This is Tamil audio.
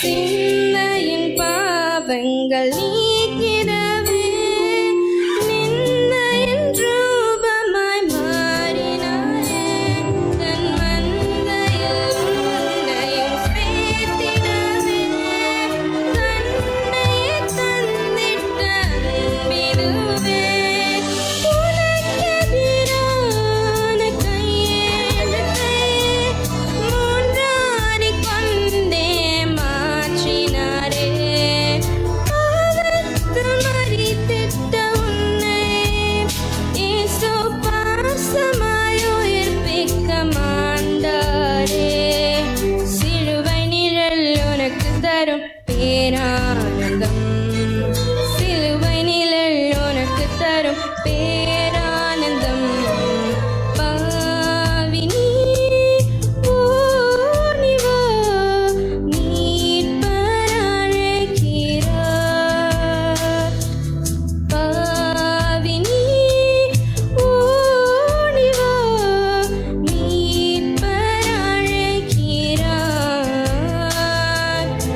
சிந்தையின் பாவங்கள் நீக்கிடவே நிந்தையின் ரூபமாய் மாறினாரே. தன் மந்தையில் உன்னையும் சேர்த்திடவே தன்னையே தந்திட்ட அன்பிதுவே. உனக்கெதிரான கையெழுத்தை மூன்றாணிக் கொண்டே மாற்றினாரே. பாவத்து மரித்திட்ட உன்னை இயேசு பாசமாய் உயிர்ப்பிக்க மாண்டாரே. சிலுவை நிழல் உனக்கு தரும் பேரா